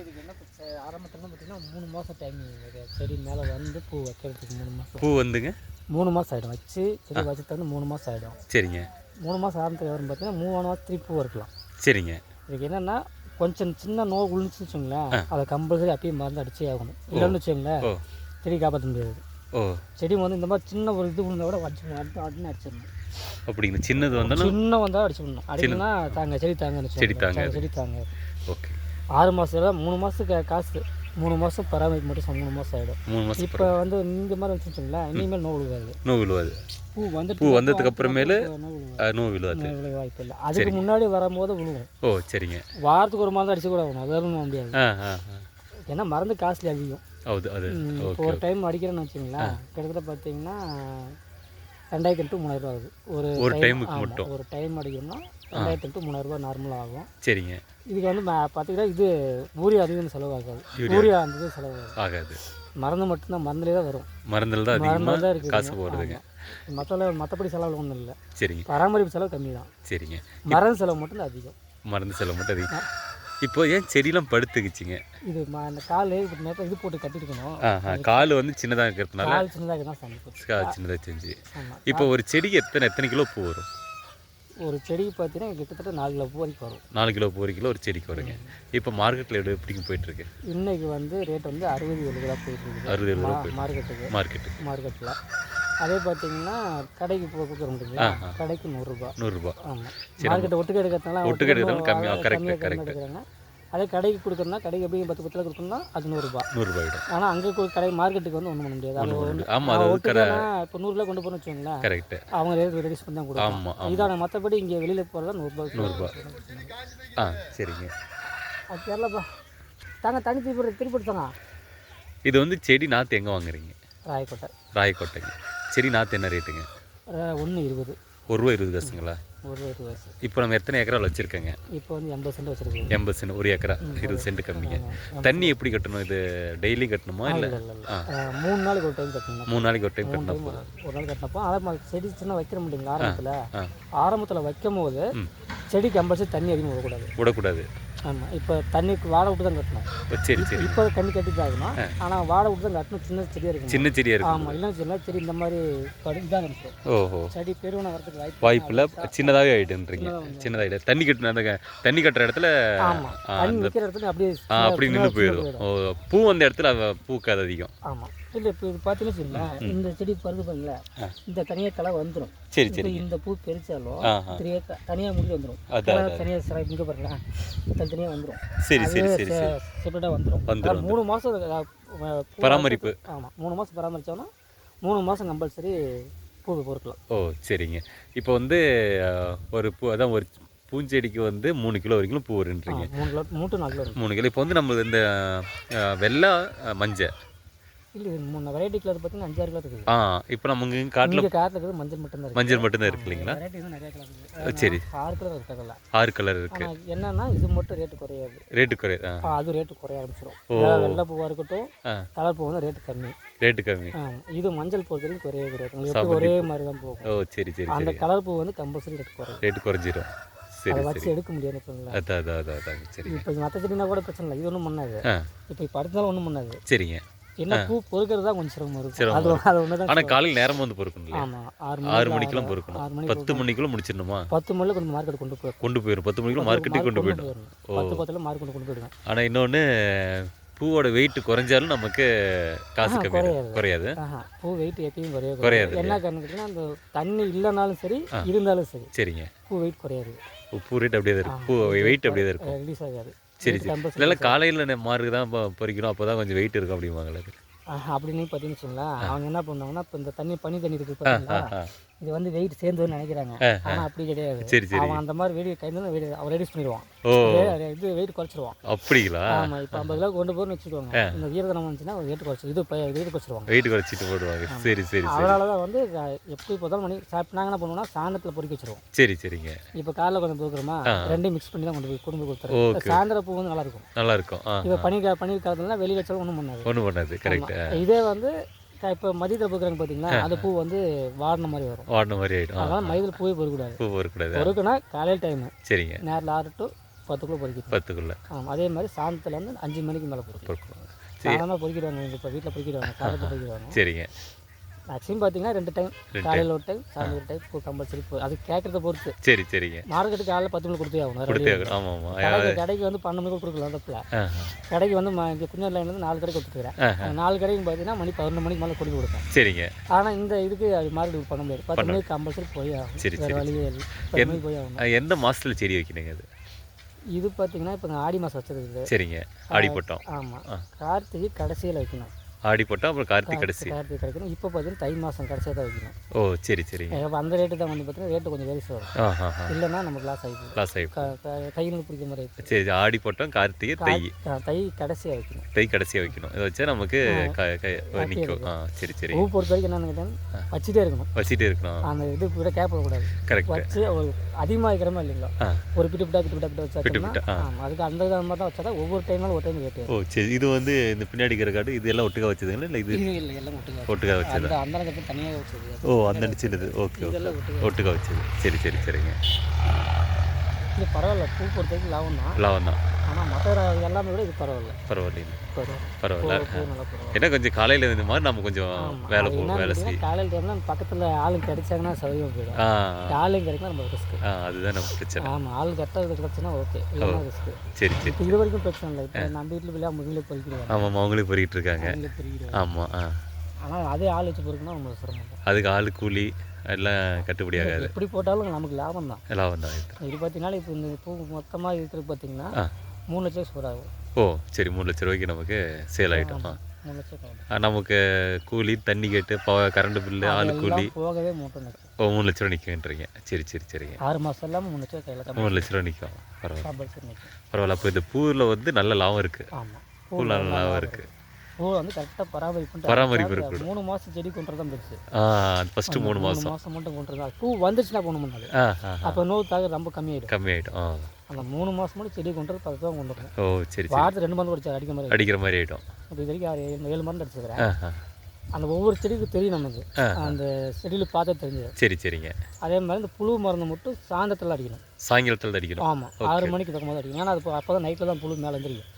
இதுக்கு என்ன ஆரம்பத்துலேருந்து பார்த்தீங்கன்னா 3 மாதம் டைம் செடி மேலே வந்து பூ வைக்கிறதுக்கு 3 மாதம். பூ வந்துங்க 3 மாதம் ஆகிடும் வச்சு செடி வச்சுட்டு வந்து 3 மாதம் ஆகிடும். சரிங்க. 3 மாதம் ஆரம்பத்துக்கு வரும் பார்த்தீங்கன்னா 3 மாதத்துக்கு பூ இருக்கலாம். சரிங்க. இதுக்கு என்னென்னா கொஞ்சம் சின்ன நோய் விழுந்துச்சுன்னு வச்சுங்களேன், அதை கம்பல்சரி அப்பயும் மருந்து அடிச்சே ஆகணும். இல்லைன்னு வச்சுங்களேன் செடி காப்பாற்ற முடியாது. செடி வந்து இந்த மாதிரி சின்ன ஒரு இது விழுந்தா கூட அடிச்சுன்னு அடிச்சிடணும். அப்படிங்க. சின்னது வந்தாலும் சின்ன வந்தால் அடிச்சுடணும். அடிக்கணும்னா தாங்க செடி தாங்க செடி தாங்க. ஓகே. 6 மாதத்தில் 3 மாதத்துக்கு காசு 3 மாதம் பராமரிப்பு மட்டும் 3 மாதம் ஆகிடும். 3 மாதம். இப்போ வந்து இந்த மாதிரி வச்சுருச்சுங்களா, இனிமேல் நோய் விழுவாது. பூ வந்ததுக்கு அப்புறமேலு நோய் விழுவாது வாய்ப்பு இல்லை. அதுக்கு முன்னாடி வரும்போது விழுவும். சரிங்க. வாரத்துக்கு ஒரு மாதம் அடிச்சு கூட ஆகணும். அதெல்லாம் முடியாது. ஏன்னா மருந்து காஸ்ட்லி அதிகம். ஒரு டைம் அடிக்கிறேன்னு வச்சுங்களேன், கிட்டத்தட்ட பார்த்தீங்கன்னா 2000 to 3000 ஆகுது. ஒரு டைமுக்கு மட்டும். ஒரு டைம் அடிக்கணும்னா 2000 to 3000 நார்மலாக ஆகும். சரிங்க. இதுக்கு வந்து பார்த்தீங்கன்னா இது யூரியா அதிகம் செலவாகாது. யூரியா அந்த செலவாகாது. மருந்து மட்டும்தான். மருந்துலேயே தான் வரும். மருந்தில் தான் அதிகமாக இருக்குது. காசு போடுறதுங்க. மற்றபடி செலவு ஒன்றும் இல்லை. சரிங்க. பராமரிப்பு செலவு கம்மி தான். சரிங்க. மருந்து செலவு மட்டும் தான் அதிகம். மருந்து செலவு மட்டும் அதிகம். இப்போ ஏன் செடியெல்லாம் படுத்துக்குச்சிங்க? இது அந்த கால் நேரத்தில் இது போட்டு கட்டிருக்கணும். கால் வந்து சின்னதாக இருக்கிறதுனால கால் சின்னதாக தான் சின்னதாக செஞ்சு. இப்போ ஒரு செடிக்கு எத்தனை கிலோ பூ வரும்? ஒரு செடிக்கு பார்த்தீங்கன்னா கிட்டத்தட்ட 4 கிலோ பூ வரைக்கும் வரும். 4 கிலோ பூ வரைக்கும் ஒரு செடிக்கு வருங்க. இப்போ மார்க்கெட்டில் எப்படிங்க போயிட்டுருக்கு? இன்னைக்கு வந்து ரேட் வந்து 60-70 ரூபா போயிட்டுருக்கு. 60 ரூபா மார்க்கெட்டில். அதே பார்த்தீங்கன்னா கடைக்கு கொடுக்குற முடியுங்களா, கடைக்கு 100 ரூபா. ஆமாம். மார்க்கெட்டை ஒட்டுக்க எடுக்கிறதுனால கம்மியாக கரெக்டாக. அதே கடைக்கு கொடுக்குறதுனா கடைக்கு எப்படி 10 கொடுக்கணும்னா அது 100 ரூபா. ஆனால் அங்கே கடை மார்க்கெட்டுக்கு வந்து ஒன்றும் பண்ண முடியாது. இப்போ 100 கிலோ கொண்டு போகணும்னு வச்சுக்கோங்களேன், கரெக்ட் அவங்க ரெடியூஸ் பண்ணி தான் கொடுப்பாங்க. இதான மற்றபடி இங்கே வெளியில் போகிறதா 100 ரூபா. சரிங்க. அது தெரியலப்பா. தாங்க தனி திருப்பிடுத்தாங்க. இது வந்து செடி நாற்று எங்கே வாங்குறீங்க? ராயக்கோட்டைங்க. செடி நாற்று என்ன ரேட்டுங்க? 1.20. ₹1.20 இப்போ நம்ம எத்தனை ஏக்கரால் வச்சுருக்கேங்க? இப்போ வந்து 80 சென்ட் வச்சுருக்கோம். 80 சென்ட். ஒரு ஏக்கரா 20 சென்ட் கம்மிங்க. தண்ணி எப்படி கட்டணும்? இது டெய்லி கட்டணுமா இல்லை 3 நாளைக்கு ஒரு டைம் கட்டணும்? 3 நாளைக்கு ஒரு டைம் கட்டினா ஒரு நாள் கட்டினப்போ அதே செடி சின்ன வைக்கிற முடியுங்களா. ஆரம்பத்தில் வைக்கும் போது செடி கம்பல்சரி தண்ணி அதிகமாக விடக்கூடாது. ஆமாம். இப்போ தண்ணிக்கு வாடை விட்டு தான் கட்டணும். சரி. இப்போ தண்ணி கட்டி தான் ஆகணும். ஆனால் வாடை விட்டு தான் கட்டணும். சின்ன செடியாக இருக்கும். ஆமாம். இல்லைன்னு செடி இந்த மாதிரி இதாக இருக்கும். செடி பெருவனை வரதுக்கு வாய்ப்பு இல்லை. சின்னதாகவே ஆகிட்டுன்றீங்க. சின்னதாகிட்டு தண்ணி கட்டுற இடத்துல தண்ணி வைக்கிற இடத்துல அப்படி நின்று போயிடும். பூ வந்த இடத்துல பூக்காது அதிகம். ஆமாம். இல்லை இப்போ இது பார்த்தீங்கன்னு வச்சுங்களேன், இந்த செடி பருது பாருங்களேன், இந்த தனியாக களை வந்துடும். சரி. இந்த பூ பெருச்சாலும் தனியாக முடி வந்துடும். தனியாக இங்கே பாருங்களேன், தனியாக வந்துடும். சரி. செப்பரேட்டாக வந்துடும். 3 மாதம் பராமரிப்பு. ஆமாம். 3 மாதம் பராமரித்தோன்னா 3 மாதம் கம்பல்சரி பூ பொறுக்கலாம். சரிங்க. இப்போ வந்து ஒரு பூஞ்செடிக்கு வந்து 3 கிலோ வரைக்கும் பூ வருன்றீங்க. 3 to 4 கிலோ. 3 கிலோ. இப்போ வந்து நம்ம இந்த வெள்ளை மஞ்சள் இல்லை 3 வெரைட்டி கலர் பார்த்தீங்கன்னா 5-6 கலர் இருக்குது. இப்போ நம்ம இங்கே காட்டில் இருக்குது மஞ்சள் மட்டும்தான் இருக்கு இல்லைங்களா? வெரைட்டி இன்னும் நிறைய கலர் இருக்குது. சரி. 6 கலர் இருக்காங்கல்ல. 6 கலர் இருக்குது. என்னன்னா இது மட்டும் ரேட்டு குறையாது. அது ரேட்டு குறைய ஆரம்பிச்சிடும். வெள்ளை பூவாக இருக்கட்டும், கலர் பூ வந்து ரேட்டு கம்மி. இது மஞ்சள் பொறுத்த வரைக்கும் குறையாது. ஒரே மாதிரி தான் போகும். சரி. அந்த கலர் பூ வந்து கம்பல்சரி ரேட்டு குறைஞ்சிரும். அதை வச்சு எடுக்க முடியாது. இப்போ மற்ற செடினா கூட பிரச்சனை இல்லை. இது ஒன்றும் பண்ணாது. இப்போ அடுத்தாலும் ஒன்றும் பண்ணாது. சரிங்க. என்ன பூ பொறுக்கிறது தான் கொஞ்சம் சிரமம் இருக்கும். அது ஒன்று தான். ஆனால் காலையில் நேரம் வந்து பொறுக்கணும். ஆமாம். 6 மணிக்கெல்லாம் பொறுக்கணும். 10 மணிக்குள்ள முடிச்சிடணுமா? 10 மணிக்கு கொஞ்சம் மார்க்கெட் கொண்டு போயிடும். 10 மணிக்குள்ள மார்க்கெட்டுக்கு கொண்டு போயிடும். 10 மார்க்கெட் கொண்டு போயிடுவேன். ஆனால் இன்னொன்று பூவோட வெயிட் குறைஞ்சாலும் நமக்கு காசு குறையாது. பூ வெயிட் எப்பயும் குறையாது. என்ன காரணம் கேட்டிங்கன்னா, அந்த தண்ணி இல்லைனாலும் சரி இருந்தாலும் சரி. சரிங்க. பூ வெயிட் குறையாது. பூ ரேட் அப்படியே தான் இருக்கும். பூ வெயிட் அப்படியே தான் இருக்கும். ரிலீஸ் ஆகாது. சரி. இல்லை காலையில் மார்க்கு தான் பறிக்கணும், அப்போ தான் கொஞ்சம் வெயிட் இருக்கும் அப்படிம்பாங்களே. அப்படின்னு பார்த்தீங்கன்னு வச்சுங்களேன், அவங்க என்ன பண்ணுவாங்கன்னா, இப்போ இந்த பனி தண்ணி இருக்குது பார்த்தீங்களா, இது வந்து வெயிட் சேர்ந்துன்னு நினைக்கிறாங்க. ஆனால் அப்படி கிடையாது. அவன் அந்த மாதிரி வெயிட் கைந்து அவன் ரெடியூஸ் பண்ணிடுவான். இது வெயிட் குறைச்சிருவான். அப்படிங்களா? ஆமாம். இப்போ 50 கிலோ கொண்டு போகணும்னு வச்சுக்கோங்க, இந்த ஈரதனம் வந்துச்சுன்னா வெயிட் குறைச்சி வெயிட் குறைச்சிருவாங்க. வெயிட் குறைச்சிட்டு போடுவாங்க. சரி. அதனால தான் வந்து எப்படி போதாலும் மணி நாங்கள் என்ன பண்ணுவோம்னா சாயந்தரத்தில் பொறுக்கி வச்சிருவோம். சரிங்க. இப்போ காலையில் கொஞ்சம் போக்குறோமா, ரெண்டையும் மிக்ஸ் பண்ணி தான் கொண்டு போய் கொடுத்துருவோம். சாயந்தரம் பூ வந்து நல்லா இருக்கும். இப்போ பனி காலத்துலாம் வெளியில் வச்சாலும் ஒன்றும் பண்ணாது. கரெக்ட். இதே வந்து இப்போ மதியத்தில் போக்குறாங்க பார்த்தீங்களா, அந்த பூ வந்து வாடின மாதிரி ஆகிடும். அதனால மதியத்தில் பூவே பொறுக்கூடாது. பொறுக்குனா காலையில் டைமு. சரிங்க. நேரில் 6 to 10 பொறிக்கிட்டு 10க்குள்ளே. ஆமாம். அதே மாதிரி சாயந்தரத்தில் வந்து 5 மணிக்கு மேலே பொறுக்கும். சாதாரணமாக பொறிக்கிடுவாங்க, இப்போ வீட்டில் பொறிக்கிடுவாங்க, காலத்தில் பொறிக்கிடுவாங்க. சரிங்க. மேக்ஸிமம் பார்த்தீங்கன்னா 2 டைம், காலையில் ஒரு டைம், சாயந்தரம் ஒரு டைம் கம்பல்சரி. அது கேட்குறத பொறுத்து. சரி சரிங்க. மார்க்கெட்டுக்கு காலையில் 10 மணிக்கு கொடுத்தே ஆகணும். கொடுத்தே ஆகணும். ஆமாம் ஆமாம். கடைக்கு வந்து 12 மணிக்கு கொடுக்கலாம். தப்பில் கடைக்கு வந்து இங்கே குஞ்சர் லைன்லேருந்து 4 கடைக்கு கொடுத்துக்கிறேன். 4 கடைக்கு பார்த்தீங்கன்னா மணி 11 மணிக்கு மேலே கொடுத்து கொடுப்பேன். சரிங்க. ஆனால் இந்த இதுக்கு அது மார்க்கெட்டுக்கு பண்ண முடியாது. 10 மணிக்கு கம்பல்சரி போய் ஆகும். சரி சரி. வழியே 10 மணிக்கு போய் ஆகணும். எந்த மாதத்தில் செடி வைக்கணுங்க அது? இது பார்த்தீங்கன்னா இப்போ ஆடி மாதம் வச்சது. சரிங்க. ஆடி போட்டோம். ஆமாம். கார்த்திகை கடைசியில் வைக்கணும். ஆடி போட்டால் அப்புறம் கார்த்திகை கடைசி. கார்த்திகை கிடைக்கணும். இப்போ பார்த்தீங்கன்னா தை மாதம் கடைசியாக தான் வைக்கணும். ஓ சரி சரிங்க. இப்போ அந்த ரேட்டு தான் வந்து பார்த்தீங்கன்னா ரேட்டு கொஞ்சம் வேரிஸ் வரும். இல்லைன்னா நமக்கு லாஸ் ஆகிடும். லாஸ் ஆகிடும். கையில் பிடிக்கிற மாதிரி. சரி. ஆடி போட்டோம், கார்த்திகை, தை. தை கடைசியாக வைக்கணும். தை கடைசியாக வைக்கணும். இதை வச்சா நமக்கு நிற்கும். சரி சரி. பூ பொறுத்த வரைக்கும் என்னென்னு கேட்டால் வச்சுட்டே இருக்கணும். வச்சுட்டே இருக்கணும். அந்த இது கூட கேப் கூடாது. கரெக்ட். வச்சு அதிகமாக வைக்கிறமா இல்லைங்களா, ஒரு பிட்டு பிட்டா வச்சா அதுக்கு அந்த மாதிரி தான் வச்சா தான் ஒவ்வொரு டைம்னாலும் ஒரு டைம் ரேட்டு. ஓ சரி. இது வந்து இந்த பின்னாடி இருக்கிற காடு இது எல்லாம் ஒட்டுக்கா வச்சதுங்களா இல்லை இது? இல்லை எல்லாம் ஒட்டுக்கா வச்சது. அந்த கட்டு தனியாக வச்சது. ஓ அந்த அடிச்சிடுது. Okay okay. ஒட்டுக்கா வச்சது. சரி சரி சரிங்க. இது பரவாயில்ல. பூ பொறுத்த வரைக்கும் லாபம் தான். ஆனால் மற்ற எல்லாமே விட இது பரவாயில்லைங்க. பரவாயில்ல. ஏன்னா கொஞ்சம் காலையில் இந்த மாதிரி நம்ம கொஞ்சம் வேலை செய்யும். காலையில் டைம்னா பக்கத்தில் ஆளுங்க கிடைச்சாங்கன்னா சௌகரியம் போயிடும். ஆளுங்க கிடைக்கலாம் நம்ம ரிஸ்க். அதுதான் நம்ம பிரச்சனை. ஆமாம். ஆள் கரெக்டாக கிடச்சுன்னா ஓகே, இல்லைன்னா ரிஸ்க். சரி சரி. இது வரைக்கும் பிரச்சனை இல்லை. இப்போ நம்ம வீட்டில் விளையா முதலே பொறிக்கிடுவாங்க. ஆமாம் அவங்களே பொறிக்கிட்டு இருக்காங்க. ஆமாம். ஆனால் அதே ஆள் வச்சு பொறுக்குன்னா நம்ம சிரமம். அதுக்கு ஆள் கூலி எல்லாம் கட்டுப்படி ஆகாது. எப்படி போட்டாலும் நமக்கு லாபம் தான். இது பார்த்தீங்கன்னா இப்போ இந்த பூ மொத்தமாக இருக்கிறது பார்த்தீங்கன்னா 3 லட்சம் சூர் ஆகும். ஓ சரி. 3 லட்ச ரூபாய்க்கு நமக்கு சேல் ஆகிட்டோம். 3 லட்சம் நமக்கு கூலி, தண்ணி கேட்டு, கரண்ட் பில்லு, ஆள் கூலி போகவே 3 லட்சம். ஓ 3 லட்ச ரூபா நிற்குன்றீங்க. சரி சரி சரிங்க. 6 மாதம் இல்லாமல் 3 லட்சம் கையில் 3 லட்ச ரூபா நிற்கும். பரவாயில்ல. அப்போ இந்த பூவில் வந்து நல்ல லாபம் இருக்குது. ஆமாம். பூ நல்ல லாபம் இருக்குது. பூ வந்து கரெக்டாக பராமரிப்பு இருக்குது. 3 மாதம் செடி கொண்டு தான் பெருசு. ஃபஸ்ட்டு 3 மாதம் மட்டும் கொண்டு தான். பூ வந்துச்சுன்னா போன பண்ணாது. அப்போ நோய் தாக்க ரொம்ப கம்மியாயிடும். அந்த 3 மாதம் மட்டும் செடி கொண்டு 10 தான் கொண்டு வரணும். ஓ சரி. வாரத்துக்கு 2 மருந்து அடிக்கிற மாதிரி ஆகிடும். இது வரைக்கும் 7 மருந்து அடிச்சுக்கிறேன். அந்த ஒவ்வொரு செடிக்கும் தெரியும் நமக்கு. அந்த செடியில் பார்த்தா தெரிஞ்சது. சரி சரிங்க. அதே மாதிரி இந்த புழு மருந்து மட்டும் சாயந்தரத்தில் அடிக்கணும். சாயங்காலத்தில் அடிக்கணும். ஆமாம். 6 மணிக்கு தக்கமாக அடிக்கணும். ஏன்னா அது அப்போ தான் நைட்டில் தான் புழு மேலே தெரியும்.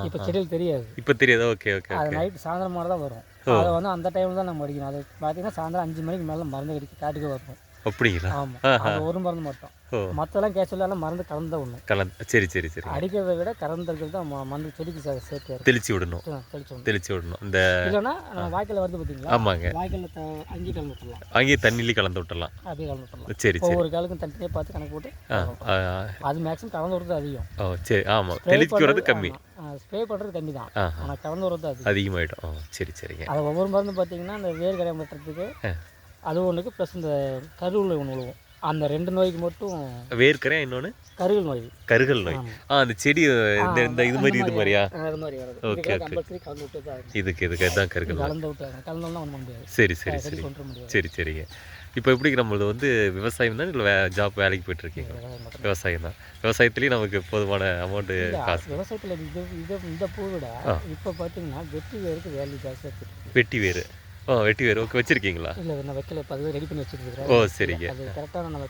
இப்போ செடியில் தெரியாது. இப்போ தெரியாது. Okay okay. அது நைட்டு சாயந்தரம் மாதிரி தான் வரும். அதை வந்து அந்த டைமில் தான் நம்ம அடிக்கணும். அது பார்த்தீங்கன்னா சாயந்தரம் 5 மணிக்கு மேலே மருந்து அடிக்க காட்டுக்கு வரும். அப்படிங்களா? ஆமாம். அது ஒரு மருந்து மட்டும். மற்றெல்லாம் கேட்சலாம் மருந்து கலந்த ஒன்று. சரி சரி சரி. அடிக்கிறத விட கலந்துருக்கிறது தான் மருந்து செடிக்கு சேர்த்து தெளிச்சு விடணும். இந்த இல்லைன்னா வாய்க்கால் வருது பார்த்தீங்களா? ஆமாங்க. வாய்க்காலில் அங்கேயே கலந்து விட்டுலாம். அங்கேயே தண்ணியிலே கலந்து விட்டுலாம். அப்படியே கலந்து விட்டுலாம். சரி சரி. ஒவ்வொரு காலுக்கும் தனித்தனியாக பார்த்து கணக்கு போட்டு அது மேக்ஸிமம் கலந்து விடுறது அதிகம். ஓ சரி. ஆமாம். தெளிச்சு விடுறது கம்மி. ஸ்ப்ரே பண்ணுறது கம்மி தான். ஆனால் கலந்து விடுறது அதிகமாகிடும். சரி சரிங்க. அது ஒவ்வொரு மருந்து பார்த்தீங்கன்னா இந்த வேர் கடை வெட்டுறதுக்கு அது ஒன்றுக்கு ப்ளஸ் இந்த கருவில் ஒன்று விழுவும். அந்த 2 நோய்க்கு மட்டும். வேர்க்கரை இன்னொன்று கருகல் நோய். அந்த செடி இந்த இது மாதிரியா? Okay okay. இதுக்கு தான் கருகல் நோய். சரி சரி சரி. சரி சரிங்க. இப்போ எப்படி நம்மளது வந்து விவசாயம் தான் இல்லை ஜாப் வேலைக்கு போயிட்டுருக்கீங்க? விவசாயம் தான். விவசாயத்துலேயும் நமக்கு போதுமான அமௌண்ட்டு காசு. விவசாயத்தில் இந்த பூ விட இப்போ பார்த்தீங்கன்னா வெட்டி வேருக்கு வேல்யூ ஜாஸ்தியாக. வெட்டி வேறு. வெட்டி வேறு. ஓகே. வச்சுருக்கீங்களா? இல்லை நான் வைக்கல. 10 ரெடி பண்ணி வச்சுருக்கேன். ஓ சரிங்க. அது கரெக்டாக நம்ம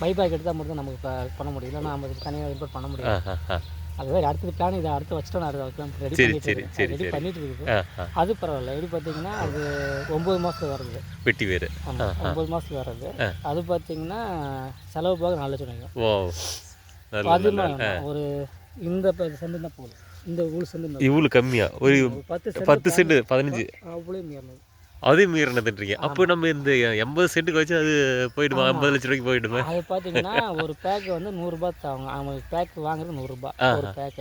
பைபேக் எடுத்தால் மட்டும் தான் நமக்கு பண்ண முடியும். இல்லைன்னா நம்ம தனியாக இம்போர்ட் பண்ண முடியும். அதுவே அடுத்தது பிளான் இதை அடுத்து வச்சுட்டோம். நான் ரெடி பண்ணிட்டு இருக்குது. அது பரவாயில்ல. எப்படி பார்த்தீங்கன்னா அது 9 மாதத்துக்கு வர்றது வெட்டி வேறு. 9 மாதத்துக்கு வர்றது. அது பார்த்தீங்கன்னா செலவு போக 4 லட்சம் நினைக்கும். ஓ அதிகமாக ஒரு இந்த சென்ட் தான் போகுது. இந்த ஊழ் சென்ட் இவ்வளோ கம்மியா? ஒரு 10 சென்ட் 15 அவ்வளோ மீறினது. அதே மீறினதுன்றீங்க. அப்போ நம்ம இந்த 80 சென்ட்டுக்கு வச்சு அது போயிடுமா? 50 லட்ச ரூபாய்க்கு போயிடுமா? அது பார்த்தீங்கன்னா ஒரு பேக் வந்து 100 ரூபாய் ஆகும். அவங்க பேக் வாங்குறது 100 ரூபாய் ஒரு பேக்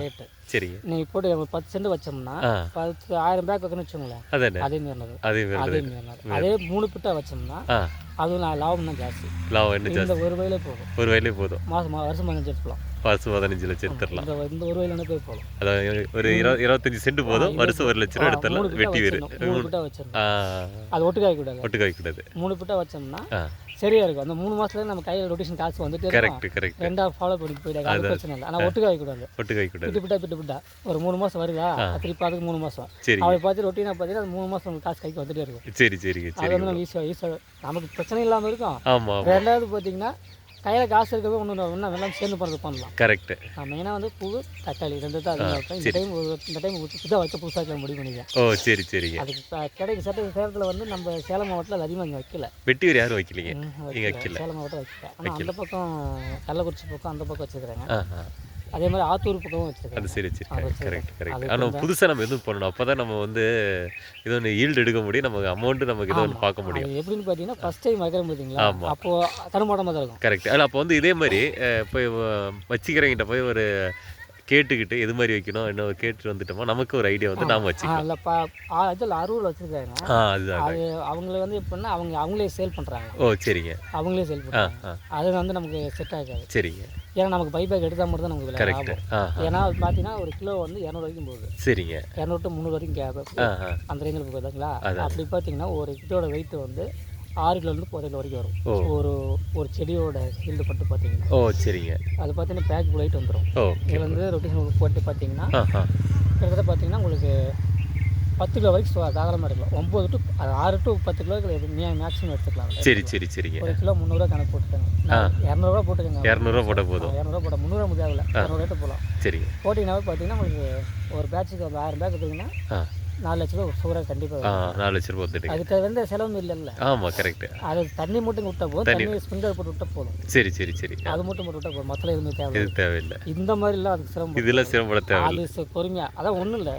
ரேட்டு. சரி. நீங்கள் போட்டு 10 சென்ட் வச்சோம்னா 10,000 பேக் வைக்கணும்னு வச்சுங்களேன். அதே மீறினது. அதே 3 பிட்டா வச்சோம்னா அதுவும் லாபம் தான் ஜாஸ்தி. லாபம் என்ன ஜாஸ்தி? இந்த ஒரு வயலே போதும். ஒரு வயலே போதும். வருஷம் 15 எடுத்துக்கலாம். வருஷம் 15 லட்சம் எடுத்துடலாம். இந்த ஒரு வயல போய் போகலாம். அதாவது ஒரு 25 சென்ட் போதும். வருஷம் 1 லட்ச ரூபா எடுத்துடலாம். வெட்டி வேறு. 3 பிட்டா வச்சிடணும். அது ஒட்டுக்காய் கூடாது. 3 பிட்டா வச்சோம்னா சரியா இருக்கும். அந்த 3 மாசத்துல நம்ம கையில் ரொட்டேஷன் காசு வந்துட்டு கரெக்ட். ரெண்டா ஃபாலோ பண்ணி போயிடாது. அது பிரச்சனை இல்லை. ஆனால் ஒட்டுக்காய் கூடாது. பிட்டு பிட்டா ஒரு 3 மாசம் வருதா திருப்பி அதுக்கு 3 மாசம் அவளை பார்த்து ரொட்டீனாக பார்த்தீங்கன்னா அது 3 மாசம் காசு கைக்கு வந்துட்டே இருக்கும். சரி அது வந்து நம்ம ஈஸியாக நமக்கு பிரச்சனை இல்லாமல் இருக்கும். ஆமாம். 2வது பார்த்தீங்கன்னா கையில் காசு இருக்கவே இன்னும் வெள்ளம் சேர்ந்து போகிறது பண்ணலாம். கரெக்ட். மெயினாக வந்து பூ தக்காளி 2 தான் அதிகமாக இருக்கும். இந்த டைம் புதுசாக வச்ச புதுசாக முடிவு பண்ணிக்கிறேன். ஓ சரி சரிங்க. அதுக்கு கிடைக்க சேலத்தில் வந்து நம்ம சேலம் மாவட்டத்தில் அது அதிகமாக இங்கே வைக்கல. வெட்டி வேறு யாரும் வைக்கலைங்க. சேலம் மாவட்டம் வைக்கல. ஆனால் அந்த பக்கம் கள்ளக்குறிச்சி பக்கம் அந்த பக்கம் வச்சுருக்காங்க. அதே மாதிரி ஆத்தூர் பக்கமும் வச்சுருக்காங்க. அது சரி சரி கரெக்ட் கரெக்ட். ஆனால் புதுசாக நம்ம எதுவும் பண்ணணும். அப்போ தான் நம்ம வந்து இது ஒன்று ஈல்டு எடுக்க முடியும். நமக்கு அமௌண்ட்டு நமக்கு இதை ஒன்று பார்க்க முடியும். எப்படின்னு பார்த்தீங்கன்னா ஃபஸ்ட் டைம் வைக்கிறோம் பார்த்தீங்களா, அப்போது தடுமாட்டமாக தான் இருக்கும். கரெக்ட். அதில் அப்போ வந்து இதே மாதிரி போய் வச்சுக்கிறவங்கிட்ட போய் ஒரு கேட்டுக்கிட்டு எது மாதிரி வைக்கணும் என்ன கேட்டு வந்துட்டோமா நமக்கு ஒரு ஐடியா வந்து நாம வச்சுக்கலாம். இதில் அரூரில் வச்சுருக்காங்க. அது அவங்கள வந்து எப்படின்னா அவங்களே சேல் பண்ணுறாங்க. ஓ சரிங்க. அவங்களே சேல் பண்ணுறாங்க. அது வந்து நமக்கு செட் ஆகாது. சரிங்க. ஏன்னா நமக்கு பைபேக் எடுத்தால் மட்டும் தான் நமக்கு கரெக்ட். ஏன்னா பார்த்தீங்கன்னா ஒரு கிலோ வந்து 200 வரைக்கும் போகுது. சரிங்க. 200 to 300 வரைக்கும் அந்த ரேஞ்சில் போகுதுங்களா. அப்படி பார்த்தீங்கன்னா ஒரு கிலோட வெயிட் வந்து 6 கிலோலேருந்து 10 கிலோ வரைக்கும் வரும். ஒரு செடியோட ஹீல்டு பட்டு பார்த்தீங்கன்னா. ஓ சரிங்க. அது பார்த்தீங்கன்னா பேக் வெயிட் வந்துடும். இதில் வந்து ரொட்டேஷன் போட்டு பார்த்தீங்கன்னா கிட்டத்தட்ட பார்த்தீங்கன்னா உங்களுக்கு 10 கிலோ வரைக்கும் தாராளமாக எடுக்கலாம். 9 to 6 to 10 கிலோக்கு மேக்ஸிமம் எடுத்துக்கலாம். சரி சரி சரிங்க. ஒரு கிலோ 300 கணக்கு போட்டுக்கோங்க. 200 போட்டுக்கோங்க. 200 போட்டால் போதும். 200 போட்டால் 300 முடியாதுல 200 ரேட்டு போகலாம். சரி. போட்டிங்கனாவே பார்த்தீங்கன்னா உங்களுக்கு ஒரு பேட்சுக்கு 1000 பேக் எடுத்தீங்கன்னா 4 லட்ச ரூபா சூறாக கண்டிப்பாக 4 லட்ச ரூபா வந்துட்டு அதுக்கு வந்து செலவும் இல்லைல்ல. ஆமாம் கரெக்ட். அது தண்ணி மட்டும் விட்டால் போதும். தண்ணி ஸ்ப்ரிங்கர் போட்டு விட்டால் போதும். சரி சரி சரி. அது மட்டும் விட்டால் போதும். மற்ற எதுவுமே தேவையில்லை. இந்த மாதிரிலாம் அதுக்கு சிரமம் இதெல்லாம் சிரமப்பட தேவை. அது பொறுமையாக அதான் ஒன்றும் இல்லை.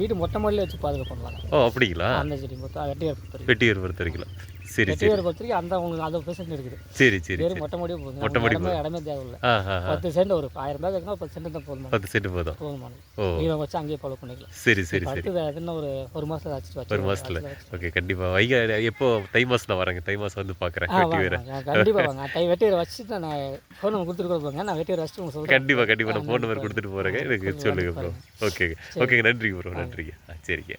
வீடு மொட்டை மாடியிலே வச்சு பாதுகாப்பு பண்ணலாம். ஓ அப்படிங்களா. அந்த செடி மொத்தம் வெட்டியார் பொறுத்த வரைக்கும். சரி சரி. பொறுத்த வரைக்கும் அந்த உங்களுக்கு அது பெர்சன்ட் இருக்குது. சரி சரி. வேறு மொட்டை மாடியே போதும். மொட்டை மாடி இடமே தேவையில்லை. 10 சென்ட் ஒரு 1000 பேக் இருக்குன்னா 10 சென்ட் தான் போதும். 10 சென்ட் போதும். போதுமானது. இதை வச்சு அங்கேயே ஃபாலோ பண்ணிக்கலாம். சரி சரி சரி. இன்னும் ஒரு மாதத்தில் வச்சு ஒரு மாதத்தில். ஓகே கண்டிப்பாக. எப்போ தை மாதம் வரேங்க. தை மாதம் வந்து பார்க்குறேன். வெட்டி வேறு கண்டிப்பாக வாங்க. வெட்டி வேறு வச்சுட்டு நான் ஃபோன் நம்பர் கொடுத்துட்டு போங்க. நான் வெட்டி வேறு வச்சுட்டு உங்களுக்கு சொல்கிறேன். கண்டிப்பாக நான் ஃபோன் நம்பர் கொடுத்துட்டு போகிறேங்க. எனக்கு சொல்லுங்கள் ப்ரோ. ஓகே ஓகேங்க. நன்றிங்க ப்ரோ. நன்றிங்க. சரிங்க.